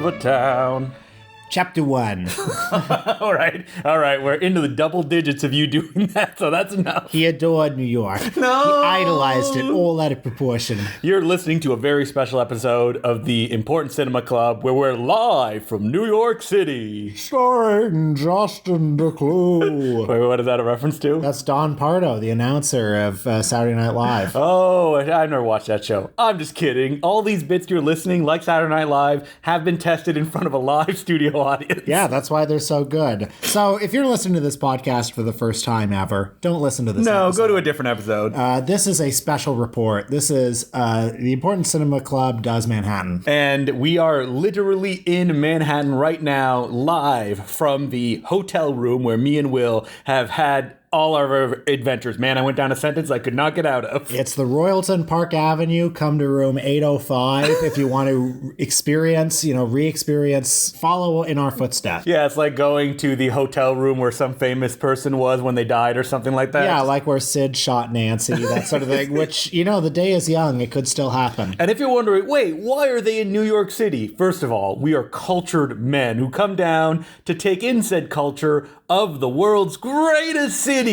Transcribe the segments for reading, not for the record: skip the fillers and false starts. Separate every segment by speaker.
Speaker 1: of a town.
Speaker 2: Chapter 1.
Speaker 1: All right. We're into the double digits of you doing that, so that's enough.
Speaker 2: He adored New York.
Speaker 1: No!
Speaker 2: He idolized it all out of proportion.
Speaker 1: You're listening to a very special episode of the Important Cinema Club, where we're live from New York City.
Speaker 2: Starring Justin DeClue.
Speaker 1: Wait, what is that a reference to?
Speaker 2: That's Don Pardo, the announcer of Saturday Night Live.
Speaker 1: Oh, I've never watched that show. I'm just kidding. All these bits you're listening, like Saturday Night Live, have been tested in front of a live studio audience.
Speaker 2: Yeah, that's why they're so good. So if you're listening to this podcast for the first time ever, don't listen to this episode.
Speaker 1: Go to a different episode.
Speaker 2: This is a special report. This is the Important Cinema Club does Manhattan.
Speaker 1: And we are literally in Manhattan right now, live from the hotel room where me and Will have had all our adventures. Man, I went down a sentence I could not get out of.
Speaker 2: It's the Royalton Park Avenue. Come to room 805 if you want to experience, re-experience, follow in our footsteps.
Speaker 1: Yeah, it's like going to the hotel room where some famous person was when they died or something like that.
Speaker 2: Yeah, like where Sid shot Nancy, that sort of thing, which, the day is young. It could still happen.
Speaker 1: And if you're wondering, wait, why are they in New York City? First of all, we are cultured men who come down to take in said culture of the world's greatest city.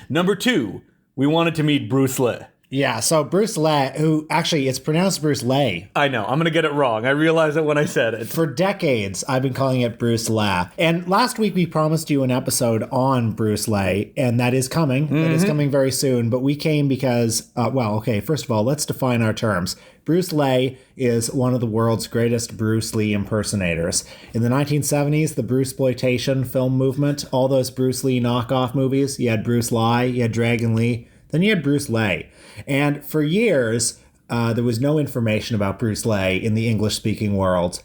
Speaker 1: Number 2, we wanted to meet Bruce Lee.
Speaker 2: Yeah, so Bruce Lee, who actually it's pronounced Bruce Lee.
Speaker 1: I know, I'm going to get it wrong. I realized it when I said it.
Speaker 2: For decades, I've been calling it Bruce Lee. And last week we promised you an episode on Bruce Lee, and that is coming. Mm-hmm. It is coming very soon. But we came because, first of all, let's define our terms. Bruce Lee is one of the world's greatest Bruce Lee impersonators. In the 1970s, the Bruceploitation film movement, all those Bruce Lee knockoff movies, you had Bruce Lee, you had Dragon Lee, then you had Bruce Lee. And for years, there was no information about Bruce Lee in the English-speaking world.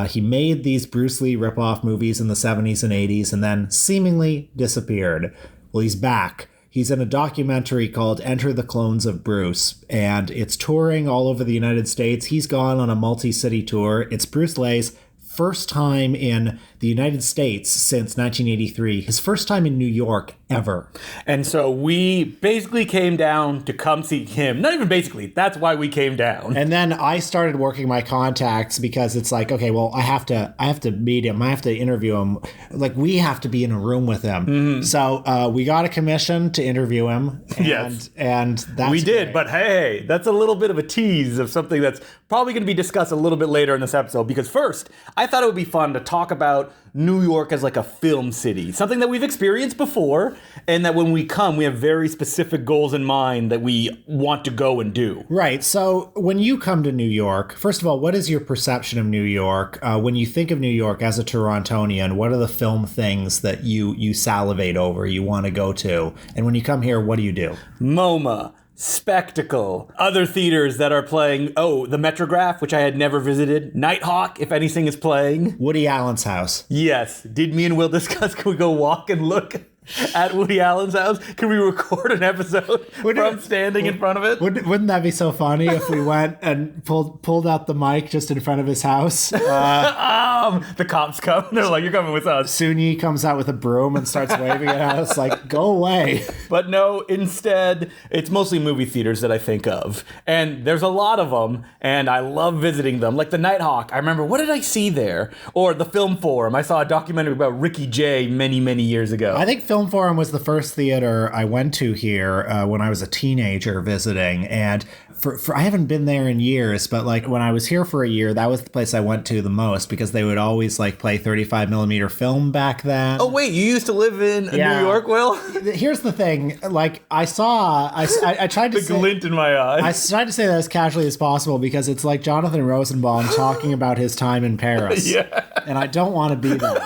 Speaker 2: He made these Bruce Lee ripoff movies in the 70s and 80s and then seemingly disappeared. Well, he's back. He's in a documentary called Enter the Clones of Bruce, and it's touring all over the United States. He's gone on a multi-city tour. It's Bruce Lee's first time in the United States since 1983. His first time in New York ever.
Speaker 1: And so we basically came down to come see him. Not even basically, that's why we came down.
Speaker 2: And then I started working my contacts because it's like, okay, well, I have to meet him. I have to interview him. Like, we have to be in a room with him. Mm-hmm. So we got a commission to interview him. And,
Speaker 1: yes.
Speaker 2: And that's
Speaker 1: we did, but hey, that's a little bit of a tease of something that's probably going to be discussed a little bit later in this episode. Because first, I thought it would be fun to talk about New York as like a film city, something that we've experienced before, and that when we come, we have very specific goals in mind that we want to go and do.
Speaker 2: Right. So when you come to New York, first of all, what is your perception of New York? When you think of New York as a Torontonian, what are the film things that you salivate over, you want to go to? And when you come here, what do you do?
Speaker 1: MoMA. Spectacle, other theaters that are playing, the Metrograph, which I had never visited, Nighthawk, if anything is playing.
Speaker 2: Woody Allen's house.
Speaker 1: Yes. Did me and Will discuss, can we go walk and look at Woody Allen's house? Can we record an episode from standing in front of it?
Speaker 2: Wouldn't that be so funny if we went and pulled out the mic just in front of his house?
Speaker 1: The cops come. They're like, you're coming with us.
Speaker 2: Sunyi comes out with a broom and starts waving at us like, go away.
Speaker 1: But no, instead, it's mostly movie theaters that I think of. And there's a lot of them, and I love visiting them. Like the Nighthawk. I remember, what did I see there? Or the Film Forum. I saw a documentary about Ricky Jay many, many years ago.
Speaker 2: I think Film Forum was the first theater I went to here when I was a teenager visiting, and for I haven't been there in years, but like when I was here for a year, that was the place I went to the most because they would always like play 35mm film back then.
Speaker 1: Oh wait, you used to live in New York, Will?
Speaker 2: Here's the thing, like I tried to
Speaker 1: the glint in my eye.
Speaker 2: I tried to say that as casually as possible because it's like Jonathan Rosenbaum talking about his time in Paris.
Speaker 1: Yeah.
Speaker 2: And I don't want to be there.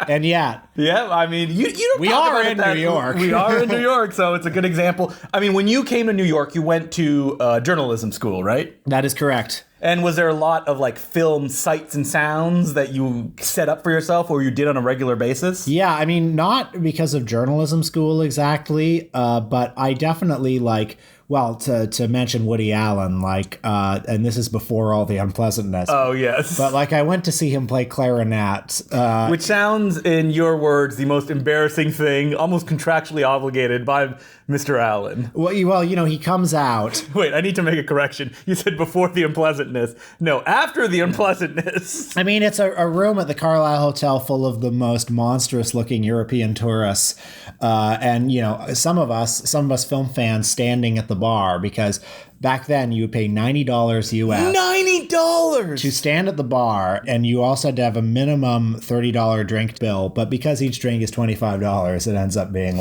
Speaker 2: And yet.
Speaker 1: Yeah, I mean, you don't
Speaker 2: we are in New York.
Speaker 1: We are in New York, so it's a good example. I mean, when you came to New York, you went to journalism school, right?
Speaker 2: That is correct.
Speaker 1: And was there a lot of like film sights and sounds that you set up for yourself or you did on a regular basis?
Speaker 2: Yeah, I mean, not because of journalism school exactly, but I definitely like, well, to mention Woody Allen, like, and this is before all the unpleasantness.
Speaker 1: Oh, yes.
Speaker 2: But like I went to see him play clarinet.
Speaker 1: Which sounds, in your words, the most embarrassing thing, almost contractually obligated by Mr. Allen.
Speaker 2: Well, you know, he comes out.
Speaker 1: Wait, I need to make a correction. You said before the unpleasantness. unpleasantness. No, after the unpleasantness.
Speaker 2: I mean, it's a room at the Carlisle Hotel full of the most monstrous-looking European tourists, and some of us film fans standing at the bar because back then you would pay $90 US.
Speaker 1: $90
Speaker 2: to stand at the bar, and you also had to have a minimum $30 drink bill. But because each drink is $25, it ends up being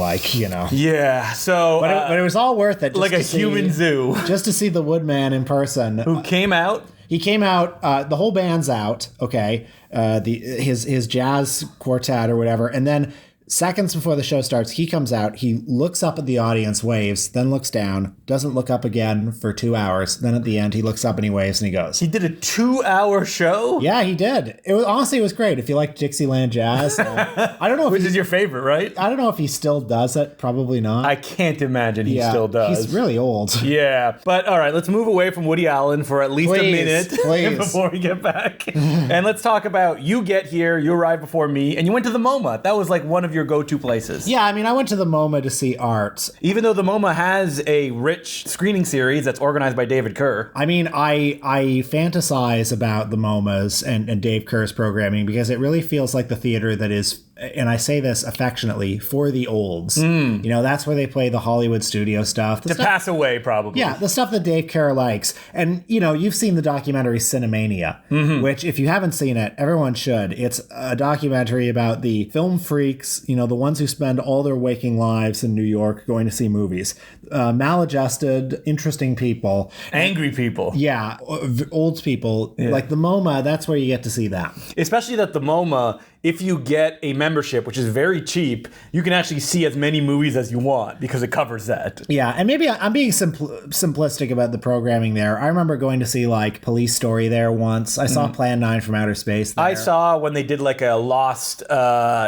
Speaker 1: Yeah. So,
Speaker 2: but it was all worth it. Just
Speaker 1: like a human zoo,
Speaker 2: just to see the Woodman in person.
Speaker 1: Who came out?
Speaker 2: He came out. The whole band's out. Okay, his jazz quartet or whatever, and then seconds before the show starts, he comes out. He looks up at the audience, waves, then looks down, doesn't look up again for 2 hours. Then at the end, he looks up and he waves and he goes.
Speaker 1: He did a 2-hour show?
Speaker 2: Yeah, he did. It was great. If you like Dixieland jazz, I don't know if
Speaker 1: which is your favorite, right?
Speaker 2: I don't know if he still does it. Probably not.
Speaker 1: I can't imagine he still does.
Speaker 2: He's really old.
Speaker 1: Yeah, but all right, let's move away from Woody Allen for at least a minute before we get back, and let's talk about you get here. You arrived before me, and you went to the MoMA. That was like one of your go-to places.
Speaker 2: Yeah, I mean, I went to the MoMA to see art.
Speaker 1: Even though the MoMA has a rich screening series that's organized by David Kerr.
Speaker 2: I mean, I fantasize about the MoMAs and Dave Kerr's programming because it really feels like the theater that is, and I say this affectionately, for the olds. That's where they play the Hollywood studio stuff.
Speaker 1: Pass away, probably.
Speaker 2: Yeah, the stuff that Dave Kerr likes. And, you've seen the documentary Cinemania, which, if you haven't seen it, everyone should. It's a documentary about the film freaks, the ones who spend all their waking lives in New York going to see movies. Maladjusted, interesting people.
Speaker 1: Angry people.
Speaker 2: Yeah, old people. Yeah. Like the MoMA, that's where you get to see that.
Speaker 1: Especially that the MoMA, if you get a membership, which is very cheap, you can actually see as many movies as you want because it covers that.
Speaker 2: Yeah, and maybe I'm being simplistic about the programming there. I remember going to see like Police Story there once. I saw Plan 9 from Outer Space there.
Speaker 1: I saw when they did like a Lost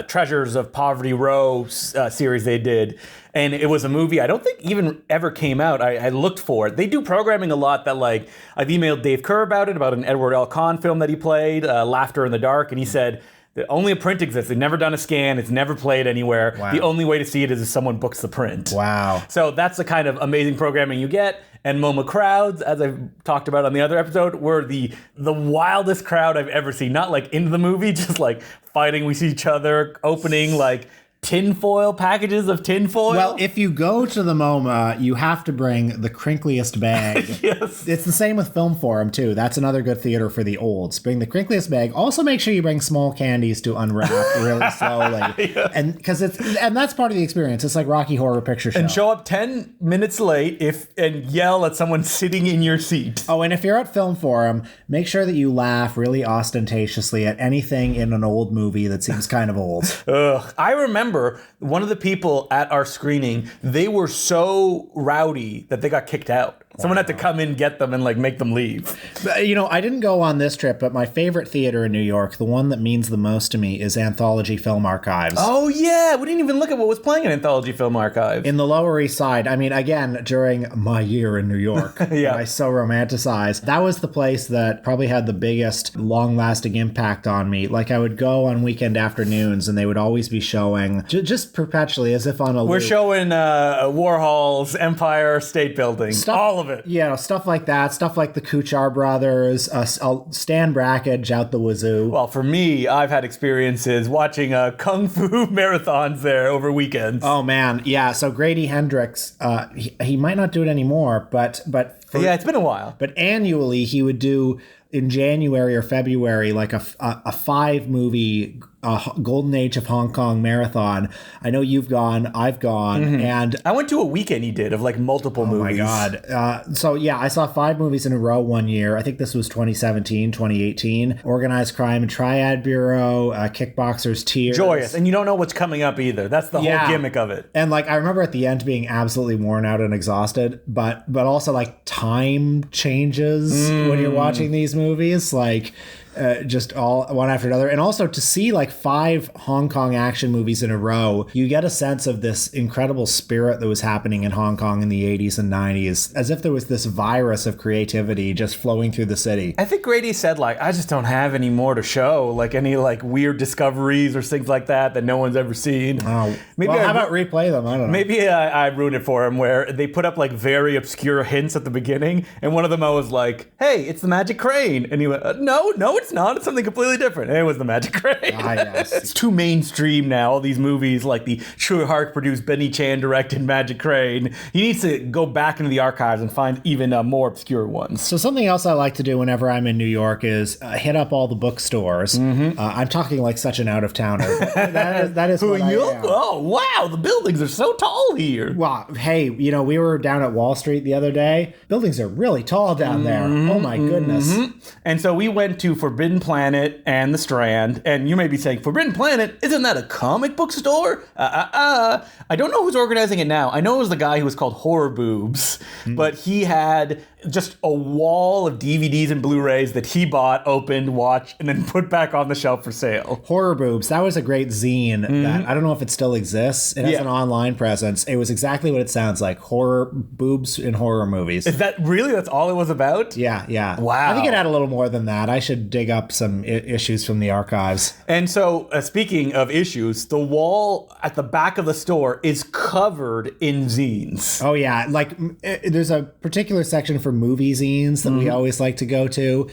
Speaker 1: Treasures of Poverty Row series they did. And it was a movie I don't think even ever came out. I looked for it. They do programming a lot that like, I've emailed Dave Kerr about it, about an Edward L. Conn film that he played, Laughter in the Dark. And he said, only a print exists. They've never done a scan. It's never played anywhere. Wow. The only way to see it is if someone books the print.
Speaker 2: Wow.
Speaker 1: So that's the kind of amazing programming you get. And MoMA crowds, as I've talked about on the other episode, were the wildest crowd I've ever seen. Not like in the movie, just like fighting with each other, opening like tinfoil packages of tinfoil.
Speaker 2: Well, if you go to the MoMA, you have to bring the crinkliest bag.
Speaker 1: Yes.
Speaker 2: It's the same with Film Forum, too. That's another good theater for the olds. Bring the crinkliest bag. Also, make sure you bring small candies to unwrap really slowly. Yeah. And that's part of the experience. It's like Rocky Horror Picture Show.
Speaker 1: And show up 10 minutes late and yell at someone sitting in your seat.
Speaker 2: Oh, and if you're at Film Forum, make sure that you laugh really ostentatiously at anything in an old movie that seems kind of old.
Speaker 1: Ugh. I remember one of the people at our screening, they were so rowdy that they got kicked out. Someone had to come in, get them, and like make them leave.
Speaker 2: I didn't go on this trip, but my favorite theater in New York, the one that means the most to me, is Anthology Film Archives.
Speaker 1: Oh, yeah. We didn't even look at what was playing in Anthology Film Archives.
Speaker 2: In the Lower East Side. I mean, again, during my year in New York,
Speaker 1: yeah.
Speaker 2: I so romanticized. That was the place that probably had the biggest long-lasting impact on me. Like, I would go on weekend afternoons, and they would always be showing, just perpetually, as if on a loop.
Speaker 1: We're showing Warhol's Empire State Building. All of it.
Speaker 2: Yeah, stuff like that. Stuff like the Kuchar brothers, Stan Brakhage out the wazoo.
Speaker 1: Well, for me, I've had experiences watching Kung Fu marathons there over weekends.
Speaker 2: Oh, man. Yeah, so Grady Hendrix, he might not do it anymore, but
Speaker 1: yeah, it's been a while.
Speaker 2: But annually, he would do in January or February like a 5-movie Golden Age of Hong Kong marathon. I know you've gone, I've gone, and
Speaker 1: I went to a weekend he did of like multiple movies.
Speaker 2: Oh my God. So yeah, I saw 5 movies in a row one year. I think this was 2017, 2018. Organized Crime and Triad Bureau, Kickboxers Tears.
Speaker 1: Joyous. And you don't know what's coming up either. That's the whole gimmick of it.
Speaker 2: And like, I remember at the end being absolutely worn out and exhausted, but also like time changes when you're watching these movies. Like, just all one after another. And also to see like 5 Hong Kong action movies in a row, you get a sense of this incredible spirit that was happening in Hong Kong in the 80s and 90s, as if there was this virus of creativity just flowing through the city.
Speaker 1: I think Grady said, like, I just don't have any more to show, like any like weird discoveries or things like that no one's ever seen.
Speaker 2: Oh, maybe how about replay them? I don't know.
Speaker 1: Maybe I ruined it for him, where they put up like very obscure hints at the beginning, and one of them I was like, hey, it's the magic crane. And he went, no, it's not. It's something completely different. And it was the magic crane.
Speaker 2: Ah, yes.
Speaker 1: It's too mainstream now, all these movies like the Choi Hark produced, Benny Chan directed Magic Crane. He needs to go back into the archives and find even more obscure ones.
Speaker 2: So something else I like to do whenever I'm in New York is hit up all the bookstores. I'm talking like such an out-of-towner. That is what I am.
Speaker 1: Oh, wow, the buildings are so tall here.
Speaker 2: Well, hey, we were down at Wall Street the other day. Buildings are really tall down there. Oh my goodness.
Speaker 1: And so we went to Forbidden Planet and the Strand, and you may be saying, Forbidden Planet, isn't that a comic book store? I don't know who's organizing it now. I know it was the guy who was called Horror Boobs, but he had just a wall of DVDs and Blu-rays that he bought, opened, watched, and then put back on the shelf for sale.
Speaker 2: Horror Boobs, that was a great zine that I don't know if it still exists. It has an online presence. It was exactly what it sounds like. Horror boobs in horror movies.
Speaker 1: Is that really? That's all it was about?
Speaker 2: Yeah.
Speaker 1: Wow.
Speaker 2: I think it had a little more than that. I should dig up some issues from the archives.
Speaker 1: And so, speaking of issues, the wall at the back of the store is covered in zines.
Speaker 2: Oh, yeah. Like, there's a particular section for movie zines that we always like to go to.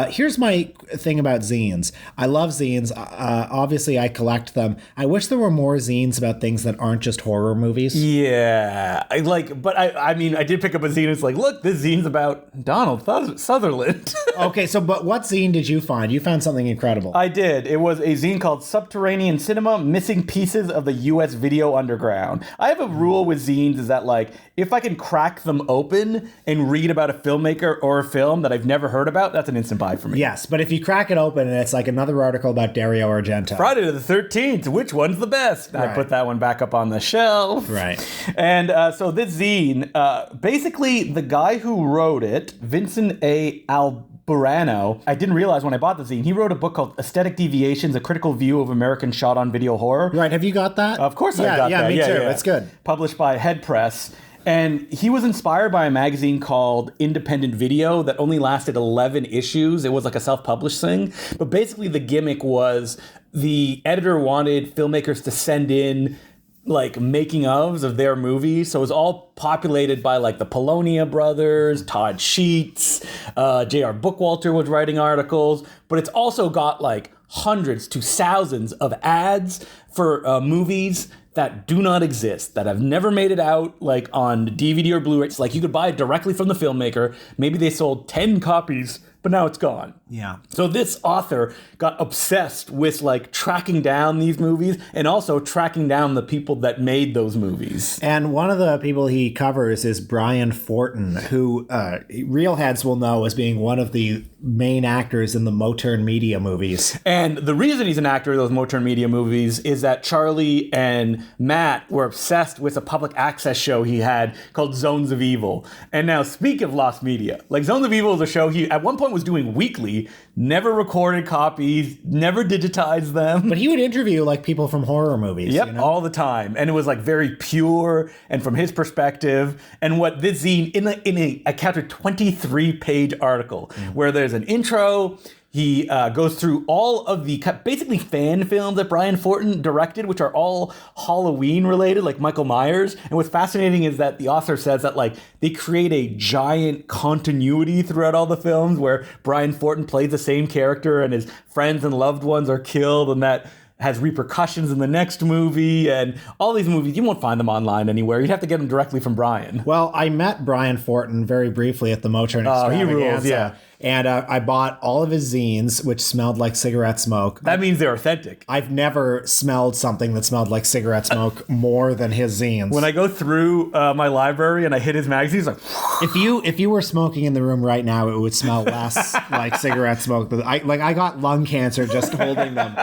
Speaker 2: Here's my thing about zines. I love zines. Obviously, I collect them. I wish there were more zines about things that aren't just horror movies.
Speaker 1: Yeah. I mean, I did pick up a zine. It's like, look, this zine's about Donald Sutherland.
Speaker 2: Okay, but what zine did you find? You found something incredible.
Speaker 1: I did. It was a zine called Subterranean Cinema, Missing Pieces of the U.S. Video Underground. I have a rule with zines is that, like, if I can crack them open and read about a filmmaker or a film that I've never heard about, that's an instant buy for me.
Speaker 2: Yes, but if you crack it open and it's like another article about Dario Argento.
Speaker 1: Friday the 13th, which one's the best? Right. I put that one back up on the shelf.
Speaker 2: Right.
Speaker 1: And so this zine, basically the guy who wrote it, Vincent A. Alburano, I didn't realize when I bought the zine, he wrote a book called Aesthetic Deviations, A Critical View of American Shot on Video Horror.
Speaker 2: Right, have you got that?
Speaker 1: Of course I got that.
Speaker 2: Yeah, me too. It's good.
Speaker 1: Published by Head Press. And he was inspired by a magazine called Independent Video that only lasted 11 issues. It was like a self-published thing. But basically the gimmick was the editor wanted filmmakers to send in like making ofs of their movies. So it was all populated by like the Polonia brothers, Todd Sheets, J.R. Bookwalter was writing articles. But it's also got like hundreds to thousands of ads for movies that do not exist, that have never made it out like on DVD or Blu-ray. It's like you could buy it directly from the filmmaker. Maybe they sold 10 copies, but now it's gone.
Speaker 2: Yeah.
Speaker 1: So this author got obsessed with like tracking down these movies and also tracking down the people that made those movies.
Speaker 2: And one of the people he covers is Brian Fortin, who real heads will know as being one of the main actors in the Moturn Media movies.
Speaker 1: And the reason he's an actor in those Moturn Media movies is that Charlie and Matt were obsessed with a public access show he had called Zones of Evil. And now, speak of lost media, like Zones of Evil is a show he at one point was doing weekly, never recorded copies, never digitized them.
Speaker 2: But he would interview like people from horror movies.
Speaker 1: Yep, all the time. And it was like very pure and from his perspective. And what this zine, I counted 23-page article where there's an intro. He goes through all of the basically fan films that Brian Fortin directed, which are all Halloween related, like Michael Myers. And what's fascinating is that the author says that like they create a giant continuity throughout all the films where Brian Fortin plays the same character and his friends and loved ones are killed, and that has repercussions in the next movie. And all these movies, you won't find them online anywhere. You'd have to get them directly from Brian.
Speaker 2: Well, I met Brian Fortin very briefly at the Moturn Extravaganza.
Speaker 1: Oh, he rules, yeah.
Speaker 2: And I bought all of his zines, which smelled like cigarette smoke.
Speaker 1: That means they're authentic.
Speaker 2: I've never smelled something that smelled like cigarette smoke more than his zines.
Speaker 1: When I go through my library and I hit his magazines, like,
Speaker 2: if you were smoking in the room right now, it would smell less like cigarette smoke. I got lung cancer just holding them.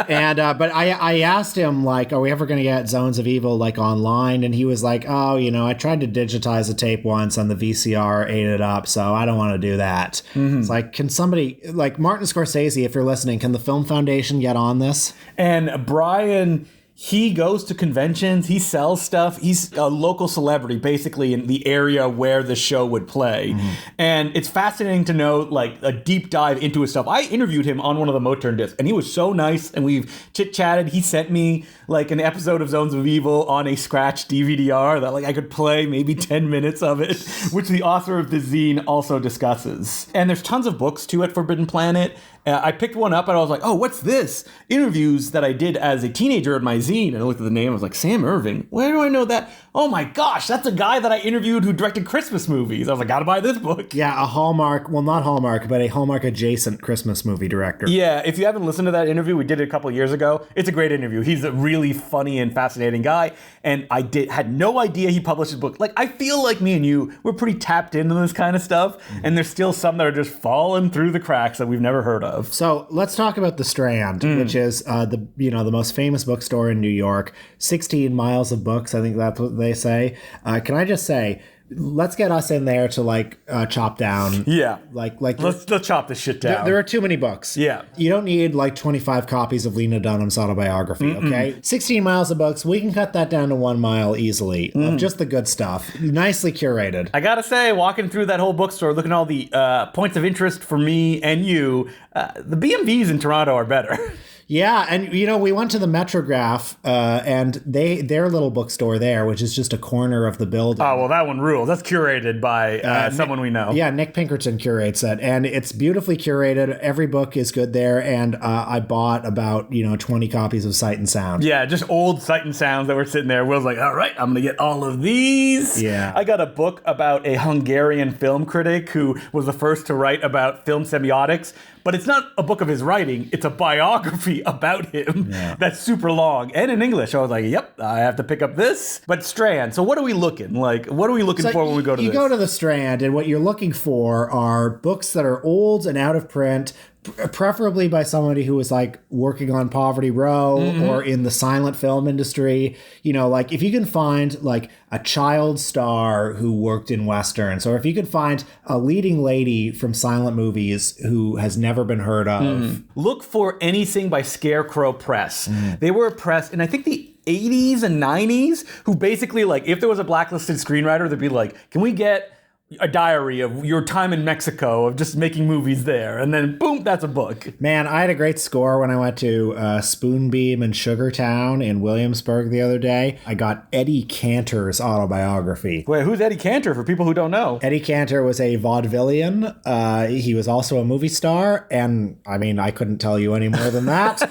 Speaker 2: And but I asked him, like, are we ever going to get Zones of Evil like online? And he was like, oh, I tried to digitize a tape once on the VCR, ate it up, so I don't want to do that. It's like, can somebody, like Martin Scorsese, if you're listening, can the Film Foundation get on this?
Speaker 1: And Brian, he goes to conventions, he sells stuff. He's a local celebrity, basically, in the area where the show would play. And it's fascinating to know, like, a deep dive into his stuff. I interviewed him on one of the Moturn discs, and he was so nice, and we've chit-chatted. He sent me, like, an episode of Zones of Evil on a scratch DVD-R that, like, I could play maybe 10 minutes of it, which the author of the zine also discusses. And there's tons of books, too, at Forbidden Planet. I picked one up and I was like, oh, what's this? Interviews that I did as a teenager at my zine. And I looked at the name. I was like, Sam Irving? Where do I know that? Oh my gosh, that's a guy that I interviewed who directed Christmas movies. I was like, gotta buy this book.
Speaker 2: Yeah, a Hallmark, well, not Hallmark, but a Hallmark adjacent Christmas movie director.
Speaker 1: Yeah, if you haven't listened to that interview, we did it a couple of years ago. It's a great interview. He's a really funny and fascinating guy. And I had no idea he published his book. Like, I feel like me and you, we're pretty tapped into this kind of stuff. And there's still some that are just falling through the cracks that we've never heard of.
Speaker 2: So let's talk about The Strand, which is the most famous bookstore in New York. 16 miles of books, I think that's what they say. Can I just say, let's get us in there to like chop down.
Speaker 1: Yeah.
Speaker 2: Like
Speaker 1: let's chop this shit down.
Speaker 2: There are too many books.
Speaker 1: Yeah.
Speaker 2: You don't need like 25 copies of Lena Dunham's autobiography, okay? 16 miles of books, we can cut that down to 1 mile easily. Of just the good stuff. Nicely curated.
Speaker 1: I gotta say, walking through that whole bookstore, looking at all the points of interest for me and you, the BMVs in Toronto are better.
Speaker 2: Yeah, and we went to the Metrograph, and their little bookstore there, which is just a corner of the building.
Speaker 1: Oh, well, that one rules. That's curated by someone we know.
Speaker 2: Yeah, Nick Pinkerton curates it, and it's beautifully curated. Every book is good there, and I bought about 20 copies of Sight and Sound.
Speaker 1: Yeah, just old Sight and Sounds that were sitting there. Will's like, all right, I'm gonna get all of these.
Speaker 2: Yeah,
Speaker 1: I got a book about a Hungarian film critic who was the first to write about film semiotics. But it's not a book of his writing. It's a biography about him that's super long and in English. I was like, yep, I have to pick up this. But Strand, so what are we looking? Like, what are we looking for when we go to this?
Speaker 2: You go to the Strand, and what you're looking for are books that are old and out of print, preferably by somebody who was like working on Poverty Row or in the silent film industry. Like if you can find like a child star who worked in Westerns, or if you could find a leading lady from silent movies who has never been heard of.
Speaker 1: Look for anything by Scarecrow Press. They were a press in, I think, the 80s and 90s, who basically, like, if there was a blacklisted screenwriter, they'd be like, can we get a diary of your time in Mexico, of just making movies there, and then boom, that's a book.
Speaker 2: Man, I had a great score when I went to Spoonbeam and Sugartown in Williamsburg the other day. I got Eddie Cantor's autobiography.
Speaker 1: Wait, who's Eddie Cantor, for people who don't know?
Speaker 2: Eddie Cantor was a vaudevillian. He was also a movie star, and I mean, I couldn't tell you any more than that.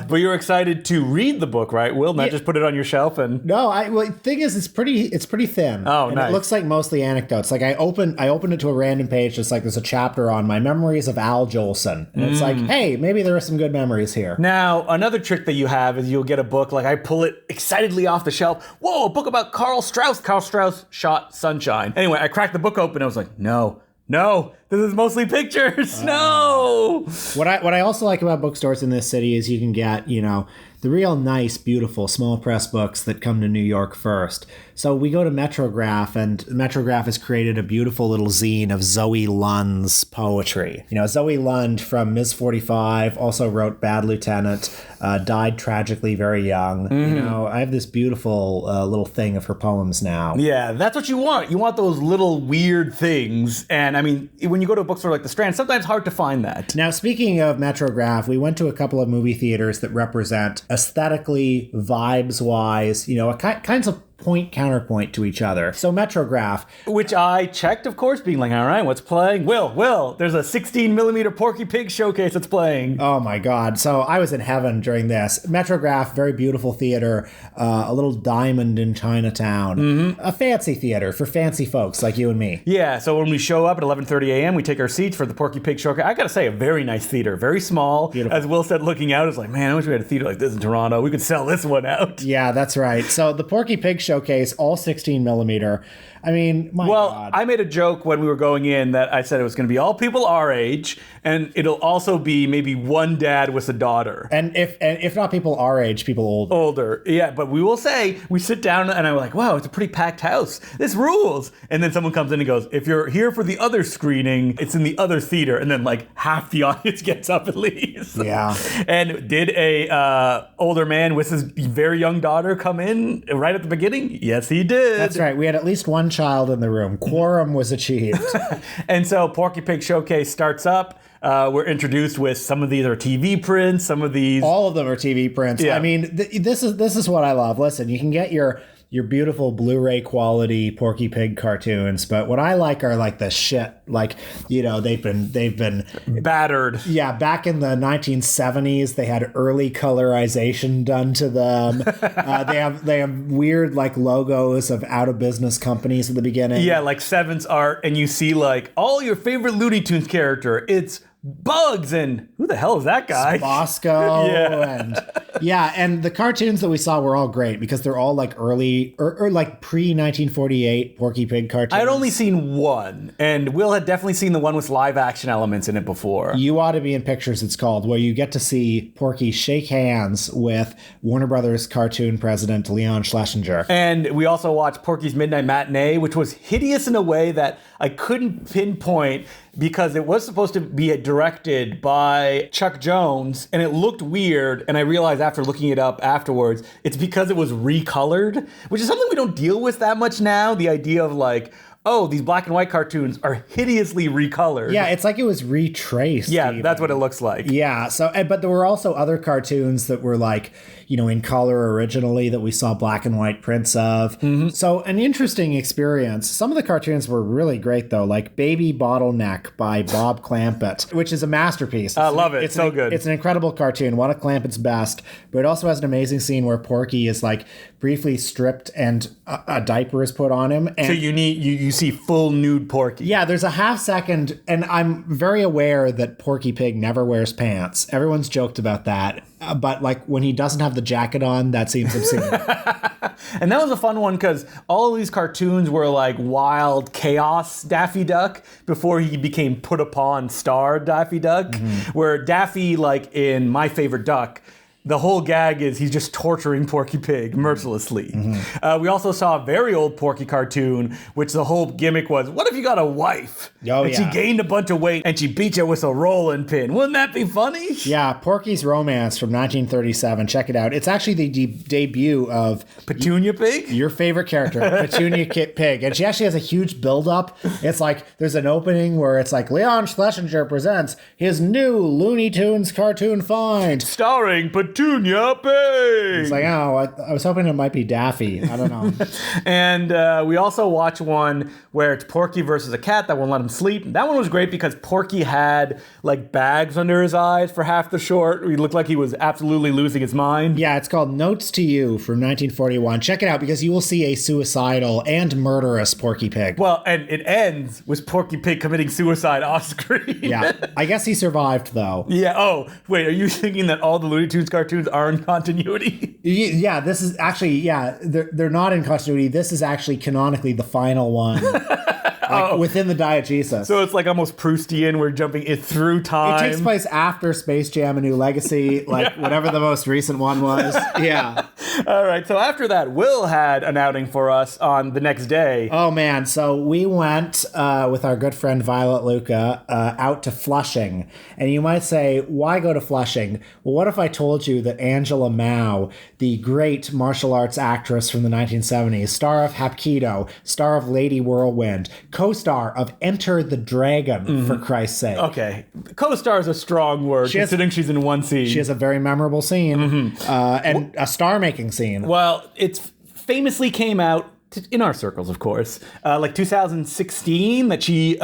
Speaker 1: But you're excited to read the book, right, Will? Not just put it on your shelf and...
Speaker 2: No, the thing is, it's pretty thin.
Speaker 1: Oh,
Speaker 2: and
Speaker 1: nice.
Speaker 2: It looks like mostly anecdotes. Like I opened it to a random page, just like there's a chapter on my memories of Al Jolson. And it's like, hey, maybe there are some good memories here.
Speaker 1: Now, another trick that you have is you'll get a book, like I pull it excitedly off the shelf. Whoa, a book about Carl Strauss. Carl Strauss shot Sunshine. Anyway, I cracked the book open and I was like, no, this is mostly pictures. No.
Speaker 2: What I also like about bookstores in this city is you can get, the real nice, beautiful, small press books that come to New York first. So we go to Metrograph, and Metrograph has created a beautiful little zine of Zoe Lund's poetry. Zoe Lund from Ms. 45 also wrote Bad Lieutenant, died tragically very young. I have this beautiful little thing of her poems now.
Speaker 1: Yeah, that's what you want. You want those little weird things. And I mean, when you go to a bookstore like the Strand, sometimes it's hard to find that.
Speaker 2: Now, speaking of Metrograph, we went to a couple of movie theaters that represent aesthetically, vibes-wise, kinds of counterpoint to each other. So Metrograph,
Speaker 1: which I checked, of course, being like, all right, what's playing? Will, there's a 16 millimeter Porky Pig showcase that's playing.
Speaker 2: Oh my God. So I was in heaven during this. Metrograph, very beautiful theater, a little diamond in Chinatown, a fancy theater for fancy folks like you and me.
Speaker 1: Yeah. So when we show up at 11:30 a.m., we take our seats for the Porky Pig showcase. I got to say, a very nice theater, very small. Beautiful. As Will said, looking out, it's like, man, I wish we had a theater like this in Toronto. We could sell this one out.
Speaker 2: Yeah, that's right. So the Porky Pig showcase, all 16 millimeter. I mean, my God.
Speaker 1: I made a joke when we were going in that I said it was going to be all people our age, and it'll also be maybe one dad with a daughter.
Speaker 2: And if not people our age, people older.
Speaker 1: Older, yeah. But we will say, we sit down and I'm like, wow, it's a pretty packed house. This rules. And then someone comes in and goes, if you're here for the other screening, it's in the other theater. And then like half the audience gets up and leaves.
Speaker 2: Yeah.
Speaker 1: And did a older man with his very young daughter come in right at the beginning? Yes, he did.
Speaker 2: That's right. We had at least one child in the room. Quorum was achieved.
Speaker 1: And so Porky Pig Showcase starts up. We're introduced with some of these are TV prints, some of these.
Speaker 2: All of them are TV prints.
Speaker 1: Yeah.
Speaker 2: I mean, this is what I love. Listen, you can get your beautiful Blu-ray quality Porky Pig cartoons, but what I like are like the shit. Like, they've been
Speaker 1: battered.
Speaker 2: Yeah, back in the 1970s, they had early colorization done to them. They have weird like logos of out of business companies at the beginning.
Speaker 1: Yeah, like Seven's art, and you see like all your favorite Looney Tunes character. It's Bugs, and who the hell is that guy?
Speaker 2: Bosco.
Speaker 1: Yeah.
Speaker 2: And the cartoons that we saw were all great because they're all like early or like pre-1948 Porky Pig cartoons.
Speaker 1: I'd only seen one, and Will had definitely seen the one with live action elements in it before.
Speaker 2: You Ought to Be in Pictures, it's called, where you get to see Porky shake hands with Warner Brothers cartoon president Leon Schlesinger.
Speaker 1: And we also watched Porky's Midnight Matinee, which was hideous in a way that I couldn't pinpoint because it was supposed to be directed by Chuck Jones, and it looked weird, and I realized after looking it up afterwards, it's because it was recolored, which is something we don't deal with that much now, the idea of like, oh, these black and white cartoons are hideously recolored.
Speaker 2: Yeah, it's like it was retraced.
Speaker 1: Yeah,
Speaker 2: even.
Speaker 1: That's what it looks like.
Speaker 2: Yeah, but there were also other cartoons that were like, in color originally that we saw black and white prints of. Mm-hmm. So an interesting experience. Some of the cartoons were really great though, like Baby Bottleneck by Bob Clampett, which is a masterpiece.
Speaker 1: I love it.
Speaker 2: It's
Speaker 1: so good.
Speaker 2: It's an incredible cartoon, one of Clampett's best, but it also has an amazing scene where Porky is like briefly stripped and a diaper is put on him. And
Speaker 1: so you see full nude Porky.
Speaker 2: Yeah, there's a half second, and I'm very aware that Porky Pig never wears pants. Everyone's joked about that. But like when he doesn't have the jacket on, that seems obscene.
Speaker 1: And that was a fun one because all of these cartoons were like wild chaos Daffy Duck before he became put upon star Daffy Duck, where Daffy, like in My Favorite Duck, the whole gag is he's just torturing Porky Pig mercilessly. Mm-hmm. We also saw a very old Porky cartoon, which the whole gimmick was, what if you got a wife? She gained a bunch of weight and she beat you with a rolling pin? Wouldn't that be funny?
Speaker 2: Yeah, Porky's Romance from 1937. Check it out. It's actually the debut of
Speaker 1: Petunia Pig?
Speaker 2: Your favorite character, Petunia Pig. And she actually has a huge build-up. It's like, there's an opening where it's like, Leon Schlesinger presents his new Looney Tunes cartoon find.
Speaker 1: Starring Petunia Pig.
Speaker 2: It's like, I was hoping it might be Daffy. I don't know.
Speaker 1: And we also watch one where it's Porky versus a cat that won't let him sleep. That one was great because Porky had like bags under his eyes for half the short. He looked like he was absolutely losing his mind.
Speaker 2: Yeah, it's called Notes to You from 1941. Check it out because you will see a suicidal and murderous Porky Pig.
Speaker 1: Well, and it ends with Porky Pig committing suicide off screen.
Speaker 2: Yeah, I guess he survived though.
Speaker 1: Yeah. Oh, wait, are you thinking that all the Looney Tunes cartoons are in continuity?
Speaker 2: Yeah, this is actually, they're not in continuity. This is actually canonically the final one. Within the diegesis.
Speaker 1: So it's like almost Proustian. We're jumping it through time.
Speaker 2: It takes place after Space Jam: A New Legacy, whatever the most recent one was. Yeah.
Speaker 1: All right. So after that, Will had an outing for us on the next day.
Speaker 2: Oh, man. So we went with our good friend Violet Luca out to Flushing. And you might say, why go to Flushing? Well, what if I told you that Angela Mao, the great martial arts actress from the 1970s, star of Hapkido, star of Lady Whirlwind, co-star of Enter the Dragon, for Christ's sake.
Speaker 1: Okay. Co-star is a strong word, considering she's in one scene.
Speaker 2: She has a very memorable scene, and a star-making scene.
Speaker 1: Well, it famously came out, in our circles, of course, like 2016, that she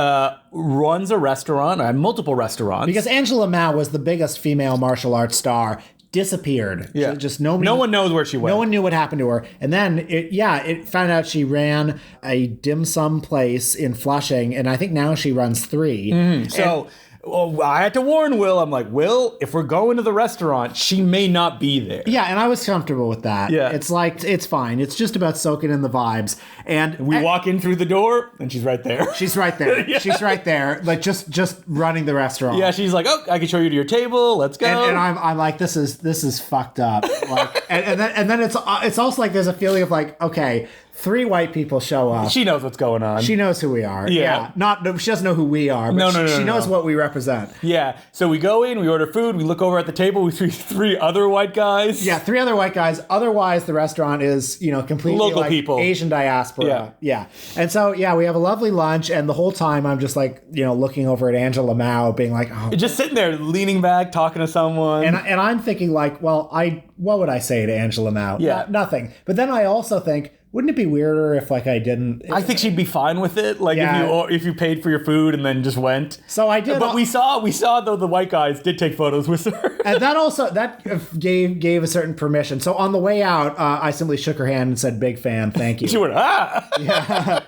Speaker 1: runs a restaurant, or multiple restaurants.
Speaker 2: Because Angela Mao was the biggest female martial arts star, disappeared.
Speaker 1: Yeah.
Speaker 2: Just
Speaker 1: no one knows where she went.
Speaker 2: No one knew what happened to her. And then it found out she ran a dim sum place in Flushing, and I think now she runs 3.
Speaker 1: So Oh, I had to warn Will. I'm like, Will, if we're going to the restaurant, she may not be there.
Speaker 2: Yeah, and I was comfortable with that.
Speaker 1: Yeah.
Speaker 2: It's like, it's fine. It's just about soaking in the vibes. And
Speaker 1: We walk in through the door, and she's right there.
Speaker 2: she's right there.
Speaker 1: Yeah.
Speaker 2: She's right there, like just running the restaurant.
Speaker 1: Yeah, she's like, oh, I can show you to your table. Let's go.
Speaker 2: And I'm like, this is fucked up. Like, and then it's also like there's a feeling of like, okay, 3 white people show up.
Speaker 1: She knows what's going on.
Speaker 2: She knows who we are.
Speaker 1: Yeah.
Speaker 2: She doesn't know who we are, but she knows what we represent.
Speaker 1: Yeah. So we go in, we order food, we look over at the table, we see 3 other white guys.
Speaker 2: Yeah, 3 other white guys. Otherwise, the restaurant is, completely
Speaker 1: Local
Speaker 2: like
Speaker 1: people.
Speaker 2: Asian diaspora. Yeah. And so, we have a lovely lunch, and the whole time I'm just like, looking over at Angela Mao, being like, oh.
Speaker 1: Just sitting there, leaning back, talking to someone.
Speaker 2: And I'm thinking like, well, what would I say to Angela Mao?
Speaker 1: Yeah.
Speaker 2: Nothing. But then I also think, wouldn't it be weirder if like I didn't?
Speaker 1: I think she'd be fine with it. Like if you paid for your food and then just went.
Speaker 2: So I did.
Speaker 1: But we saw though the white guys did take photos with her.
Speaker 2: And that gave a certain permission. So on the way out, I simply shook her hand and said, "Big fan, thank you."
Speaker 1: She went, ah.
Speaker 2: Yeah.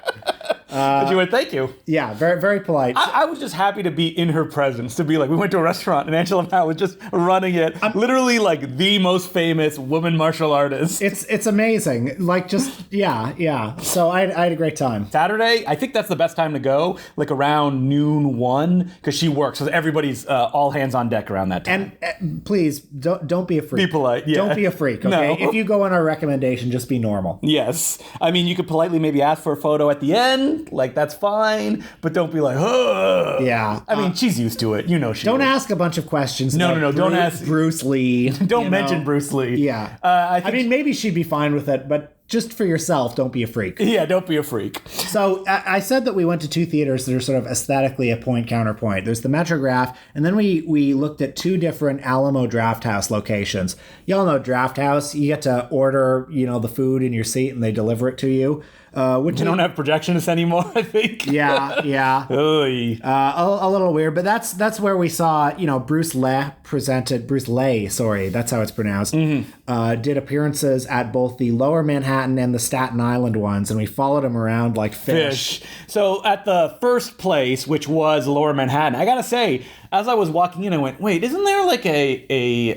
Speaker 1: And she went, thank you.
Speaker 2: Yeah, very, very polite.
Speaker 1: I was just happy to be in her presence, to be like, we went to a restaurant and Angela Mao was just running it. Literally like the most famous woman martial artist.
Speaker 2: It's amazing. Like just, yeah. So I had a great time.
Speaker 1: Saturday, I think that's the best time to go, like around noon 1, because she works. So everybody's all hands on deck around that time.
Speaker 2: And please, don't be a freak.
Speaker 1: Be polite, yeah.
Speaker 2: Don't be a freak, okay?
Speaker 1: No.
Speaker 2: If you go on our recommendation, just be normal.
Speaker 1: Yes. I mean, you could politely maybe ask for a photo at the end. Like, that's fine. But don't be like, ugh.
Speaker 2: Yeah.
Speaker 1: I mean, she's used to it.
Speaker 2: Don't ask a bunch of questions.
Speaker 1: No. Don't ask.
Speaker 2: Bruce Lee.
Speaker 1: Don't mention Bruce Lee.
Speaker 2: Yeah. I mean, maybe she'd be fine with it, but just for yourself, don't be a freak.
Speaker 1: Yeah, don't be a freak.
Speaker 2: So I said that we went to 2 theaters that are sort of aesthetically a point counterpoint. There's the Metrograph, and then we looked at 2 different Alamo Drafthouse locations. Y'all know Drafthouse. You get to order, the food in your seat, and they deliver it to you. Which
Speaker 1: they don't have projectionists anymore, I think.
Speaker 2: Yeah. A little weird, but that's where we saw, Bruce Lee, sorry, that's how it's pronounced, did appearances at both the Lower Manhattan and the Staten Island ones, and we followed him around like fish.
Speaker 1: So at the first place, which was Lower Manhattan, I gotta say, as I was walking in, I went, wait, isn't there like a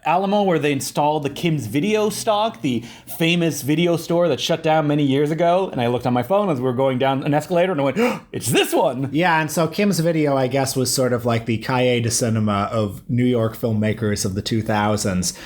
Speaker 1: Alamo where they installed the Kim's Video stock, the famous video store that shut down many years ago? And I looked on my phone as we were going down an escalator, and I went, oh, it's this one.
Speaker 2: Yeah, and so Kim's Video, I guess, was sort of like the Cahiers de Cinema of New York filmmakers of the 2000s.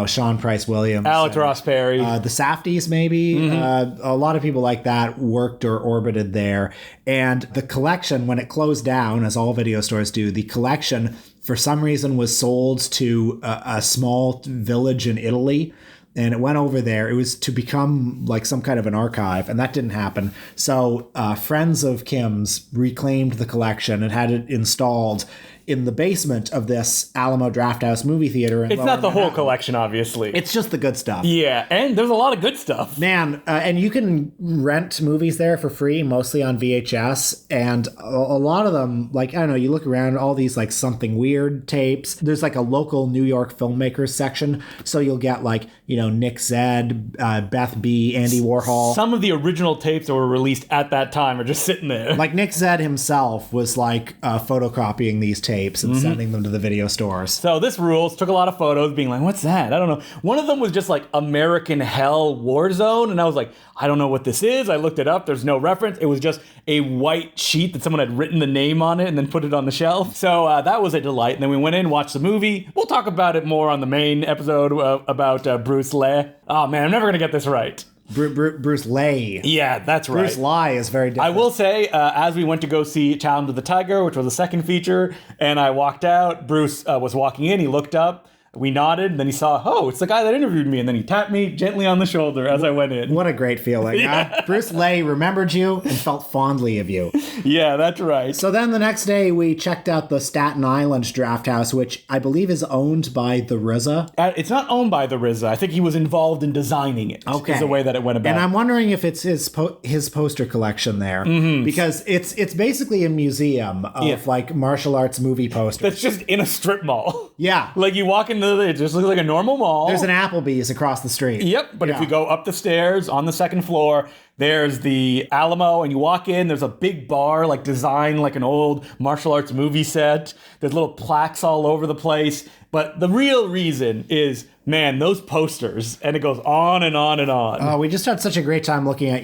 Speaker 2: Sean Price Williams.
Speaker 1: Alex Ross Perry.
Speaker 2: The Safdies, maybe. A lot of people like that worked or orbited there. And the collection, when it closed down, as all video stores do, the collection, for some reason, was sold to a small village in Italy. And it went over there. It was to become like some kind of an archive, and that didn't happen. So friends of Kim's reclaimed the collection and had it installed in the basement of this Alamo Drafthouse movie theater.
Speaker 1: It's not the whole collection, obviously.
Speaker 2: It's just the good stuff.
Speaker 1: Yeah, and there's a lot of good stuff.
Speaker 2: Man, and you can rent movies there for free, mostly on VHS, and a lot of them, like, I don't know, you look around, all these, like, Something Weird tapes. There's, like, a local New York filmmakers section, so you'll get, like, Nick Zed, Beth B., Andy Warhol.
Speaker 1: Some of the original tapes that were released at that time are just sitting there.
Speaker 2: Like, Nick Zed himself was, like, photocopying these tapes and sending them to the video stores.
Speaker 1: So this rules. Took a lot of photos being like, what's that? I don't know. One of them was just like American Hell War Zone. And I was like, I don't know what this is. I looked it up. There's no reference. It was just a white sheet that someone had written the name on it and then put it on the shelf. So that was a delight. And then we went in, watched the movie. We'll talk about it more on the main episode about Bruce Lee. Oh man, I'm never going to get this right.
Speaker 2: Bruce Lee.
Speaker 1: Yeah, that's right.
Speaker 2: Bruce Lee is very different.
Speaker 1: I will say, as we went to go see Challenge of the Tiger, which was the second feature, and I walked out, Bruce was walking in, he looked up, we nodded, and then he saw, oh, it's the guy that interviewed me, and then he tapped me gently on the shoulder as I went in.
Speaker 2: What a great feeling.
Speaker 1: Yeah.
Speaker 2: Bruce Lee remembered you and felt fondly of you.
Speaker 1: Yeah, that's right.
Speaker 2: So then the next day we checked out the Staten Island Drafthouse, which I believe is owned by the RZA.
Speaker 1: It's not owned by the RZA. I think he was involved in designing it.
Speaker 2: Okay.
Speaker 1: Is the way that it went about.
Speaker 2: And I'm wondering if it's his poster collection there. Because it's basically a museum of like martial arts movie posters.
Speaker 1: That's just in a strip mall.
Speaker 2: Yeah.
Speaker 1: Like you walk into it just looks like a normal mall.
Speaker 2: There's an Applebee's across the street.
Speaker 1: Yep, but if you go up the stairs on the second floor, There's the Alamo, and you walk in, there's a big bar, like designed like an old martial arts movie set. There's little plaques all over the place. But the real reason is, man, those posters, and it goes on and on and on.
Speaker 2: We just had such a great time looking at,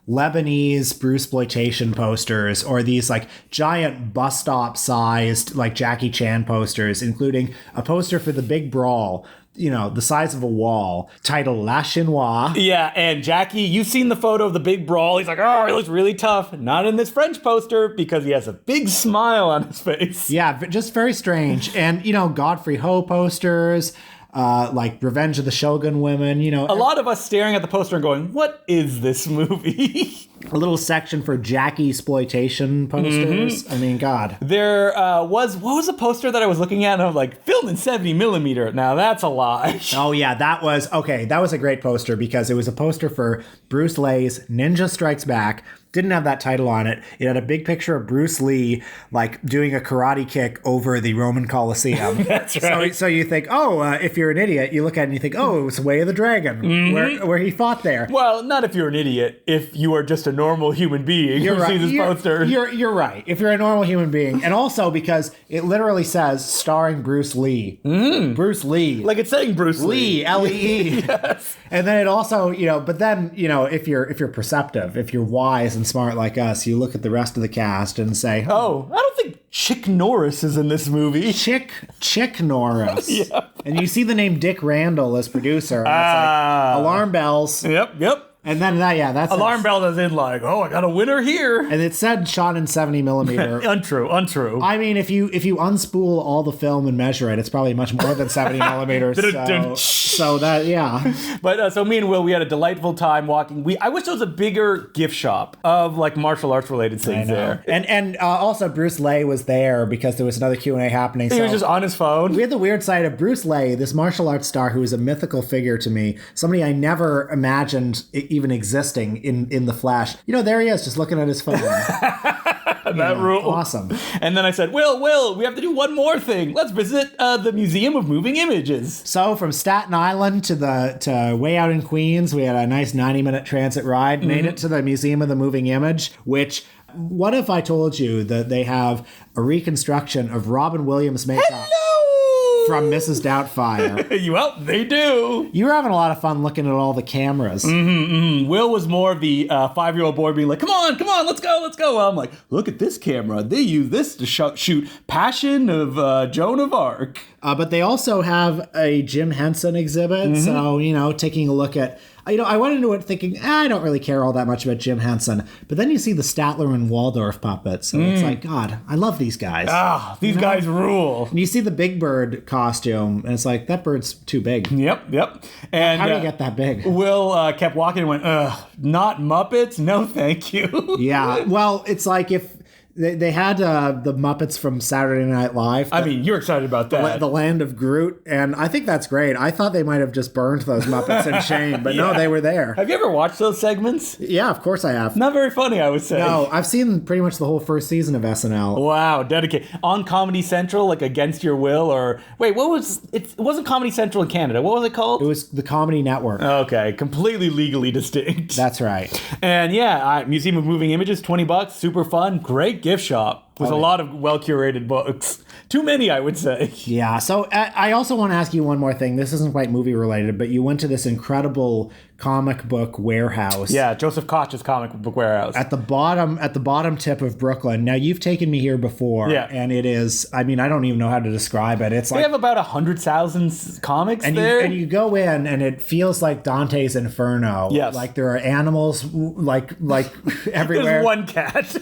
Speaker 2: Lebanese Bruceploitation posters, or these like giant bus stop sized like Jackie Chan posters, including a poster for The Big Brawl, the size of a wall, titled La Chinois.
Speaker 1: Yeah, and Jackie, you've seen the photo of the Big Brawl. He's like, oh, he looks really tough. Not in this French poster, because he has a big smile on his face.
Speaker 2: Yeah, just very strange. And, Godfrey Ho posters, like Revenge of the Shogun Women,
Speaker 1: A lot of us staring at the poster and going, what is this movie?
Speaker 2: A little section for Jackie exploitation posters. Mm-hmm. I mean, God.
Speaker 1: There what was a poster that I was looking at and I'm like, filmed in 70 millimeter. Now that's a lie.
Speaker 2: Oh yeah, that was a great poster because it was a poster for Bruce Lee's Ninja Strikes Back. Didn't have that title on it. It had a big picture of Bruce Lee like doing a karate kick over the Roman Colosseum.
Speaker 1: That's right.
Speaker 2: So you think, if you're an idiot, you look at it and you think, oh, it was Way of the Dragon, where he fought there.
Speaker 1: Well, not if you're an idiot. If you are just a normal human being who sees this poster.
Speaker 2: You're right. If you're a normal human being. And also because it literally says starring Bruce Lee. Bruce Lee.
Speaker 1: Like it's saying Bruce Lee.
Speaker 2: Lee.
Speaker 1: Yes.
Speaker 2: And then it also, but then, if you're perceptive, if you're wise and smart like us, you look at the rest of the cast and say,
Speaker 1: oh, I don't think Chick Norris is in this movie.
Speaker 2: Chick Norris.
Speaker 1: Yeah.
Speaker 2: And you see the name Dick Randall as producer. And it's like alarm bells.
Speaker 1: Yep.
Speaker 2: And then that's
Speaker 1: alarm bell is in like, oh, I got a winner here.
Speaker 2: And it said shot in 70 millimeter.
Speaker 1: Untrue.
Speaker 2: I mean, if you unspool all the film and measure it, it's probably much more than 70 millimeters. So that, yeah.
Speaker 1: But so me and Will, we had a delightful time walking. I wish there was a bigger gift shop of like martial arts related things there.
Speaker 2: And also Bruce Lee was there because there was another Q&A happening.
Speaker 1: He was just on his phone.
Speaker 2: We had the weird side of Bruce Lee, this martial arts star who is a mythical figure to me, somebody I never imagined even existing in the flesh. There he is, just looking at his phone.
Speaker 1: That rule.
Speaker 2: Awesome.
Speaker 1: And then I said, Will, we have to do one more thing. Let's visit the Museum of Moving Images.
Speaker 2: So from Staten Island to way out in Queens, we had a nice 90-minute transit ride, made it to the Museum of the Moving Image, which... What if I told you that they have a reconstruction of Robin Williams' makeup?
Speaker 1: Hello!
Speaker 2: From Mrs. Doubtfire.
Speaker 1: Well, they do.
Speaker 2: You were having a lot of fun looking at all the cameras.
Speaker 1: Will was more of the 5-year-old boy being like, come on, let's go. Well, I'm like, look at this camera. They use this to shoot Passion of Joan of Arc.
Speaker 2: But they also have a Jim Henson exhibit. So, taking a look at... I went into it thinking, I don't really care all that much about Jim Henson. But then you see the Statler and Waldorf puppets. And it's like, God, I love these guys.
Speaker 1: These guys rule.
Speaker 2: And you see the Big Bird costume. And it's like, that bird's too big.
Speaker 1: Yep. And
Speaker 2: how do you get that big?
Speaker 1: Will kept walking and went, not Muppets? No, thank you.
Speaker 2: Yeah. Well, it's like if... They had the Muppets from Saturday Night Live.
Speaker 1: I mean, you're excited about that.
Speaker 2: The Land of Groot, and I think that's great. I thought they might have just burned those Muppets in shame, but no, they were there.
Speaker 1: Have you ever watched those segments?
Speaker 2: Yeah, of course I have.
Speaker 1: Not very funny, I would say.
Speaker 2: No, I've seen pretty much the whole first season of SNL.
Speaker 1: Wow, dedicated. On Comedy Central, like Against Your Will, or... Wait, what was... It wasn't Comedy Central in Canada. What was it called?
Speaker 2: It was the Comedy Network.
Speaker 1: Okay, completely legally distinct.
Speaker 2: That's right.
Speaker 1: And yeah, Museum of Moving Images, $20, super fun, great gift shop. With a lot of well-curated books. Too many, I would say.
Speaker 2: Yeah, so I also want to ask you one more thing. This isn't quite movie-related, but you went to this incredible comic book warehouse.
Speaker 1: Yeah, Joseph Koch's comic book warehouse.
Speaker 2: At the bottom tip of Brooklyn. Now, you've taken me here before, and it is, I mean, I don't even know how to describe it. It's like...
Speaker 1: They have about 100,000 comics there.
Speaker 2: And you go in, and it feels like Dante's Inferno.
Speaker 1: Yes.
Speaker 2: Like, there are animals, like everywhere.
Speaker 1: There's one cat.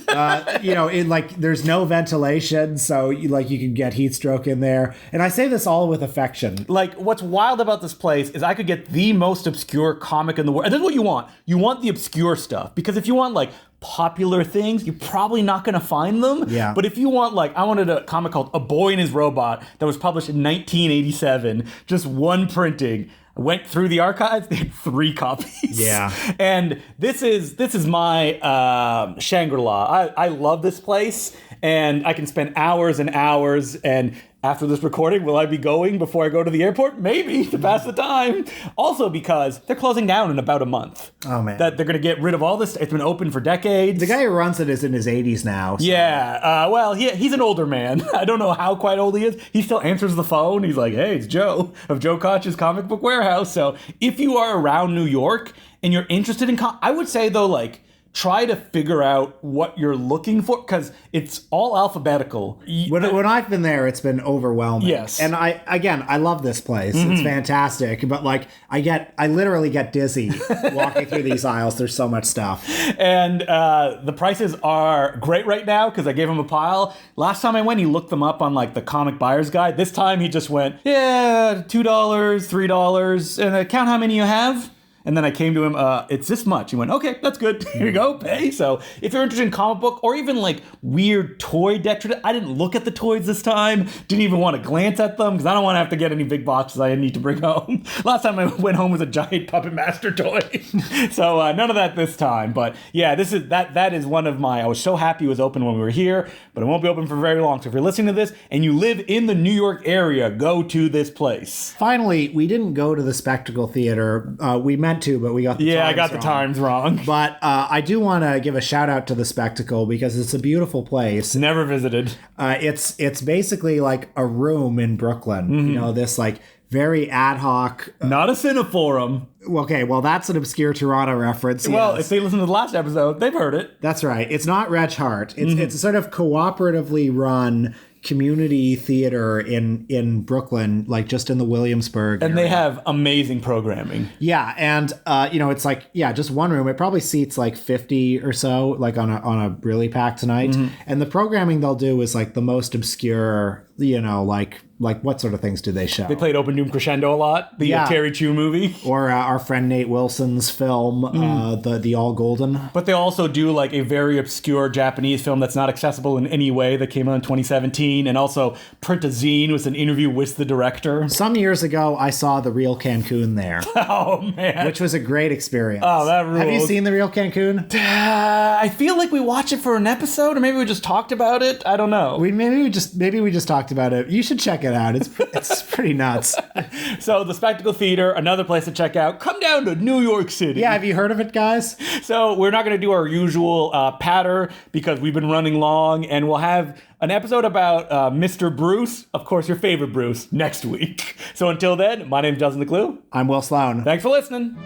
Speaker 2: There's no ventilation, so you can get heat stroke in there. And I say this all with affection.
Speaker 1: Like, what's wild about this place is I could get the most obscure comic in the world. And this is what you want. You want the obscure stuff. Because if you want, like, popular things, you're probably not going to find them.
Speaker 2: Yeah.
Speaker 1: But if you want, like, I wanted a comic called A Boy and His Robot that was published in 1987, just one printing. I went through the archives. They had 3 copies.
Speaker 2: Yeah.
Speaker 1: And this is my Shangri-La. I love this place, and I can spend hours and hours. And after this recording, will I be going before I go to the airport? Maybe, to pass the time. Also because they're closing down in about a month.
Speaker 2: Oh, man.
Speaker 1: That they're going to get rid of all this. It's been open for decades.
Speaker 2: The guy who runs it is in his 80s now. So.
Speaker 1: Yeah, well, he's an older man. I don't know how quite old he is. He still answers the phone. He's like, hey, it's Joe of Joe Koch's Comic Book Warehouse. So if you are around New York and you're interested in I would say, though, like, try to figure out what you're looking for, because it's all alphabetical.
Speaker 2: When I've been there, it's been overwhelming.
Speaker 1: Yes.
Speaker 2: And I love this place. It's fantastic. But like, I literally get dizzy walking through these aisles. There's so much stuff. And
Speaker 1: the prices are great right now because I gave him a pile. Last time I went, he looked them up on like the Comic Buyer's Guide. This time he just went, yeah, $2, $3, and count how many you have. And then I came to him, it's this much. He went, okay, that's good. Here you go, pay. So if you're interested in comic book or even like weird toy detritus, I didn't look at the toys this time. Didn't even want to glance at them because I don't want to have to get any big boxes I need to bring home. Last time I went home was a giant Puppet Master toy. So none of that this time. But yeah, that is one of I was so happy it was open when we were here, but it won't be open for very long. So if you're listening to this and you live in the New York area, go to this place.
Speaker 2: Finally, we didn't go to the Spectacle Theater. We meant to, but we got the times wrong.
Speaker 1: I got the times wrong.
Speaker 2: But I do want to give a shout out to the Spectacle because it's a beautiful place.
Speaker 1: Never visited.
Speaker 2: It's basically like a room in Brooklyn.
Speaker 1: Mm-hmm.
Speaker 2: You know, this like very ad hoc.
Speaker 1: Not a Cineforum.
Speaker 2: Okay, well, that's an obscure Toronto reference.
Speaker 1: Well,
Speaker 2: yes.
Speaker 1: if they listen to the last episode, they've heard it.
Speaker 2: That's right. It's not Reg Hart. It's a sort of cooperatively run community theater in Brooklyn, like just in the Williamsburg
Speaker 1: and
Speaker 2: area.
Speaker 1: They have amazing programming.
Speaker 2: Yeah, and it's like just one room. It probably seats like 50 or so, like on a really packed night. Mm-hmm. And the programming they'll do is like the most obscure, like what sort of things do they show?
Speaker 1: They played Open Doom Crescendo a lot, the Terry Chu movie.
Speaker 2: Or our friend Nate Wilson's film, the All Golden.
Speaker 1: But they also do like a very obscure Japanese film that's not accessible in any way that came out in 2017. And also Print a Zine with an interview with the director.
Speaker 2: Some years ago, I saw The Real Cancun there.
Speaker 1: Oh, man.
Speaker 2: Which was a great experience.
Speaker 1: Oh, that rules.
Speaker 2: Have you seen The Real Cancun?
Speaker 1: I feel like we watched it for an episode, or maybe we just talked about it. I don't know.
Speaker 2: Maybe we just talked about it. You should check it out. It's pretty nuts.
Speaker 1: So the Spectacle Theater, another place to check out. Come down to New York City.
Speaker 2: Yeah, have you heard of it, guys?
Speaker 1: So we're not going to do our usual patter because we've been running long, and we'll have an episode about Mr. Bruce, of course, your favorite Bruce, next week. So until then, my name's Justin the Clue.
Speaker 2: I'm Will Sloan.
Speaker 1: Thanks for listening.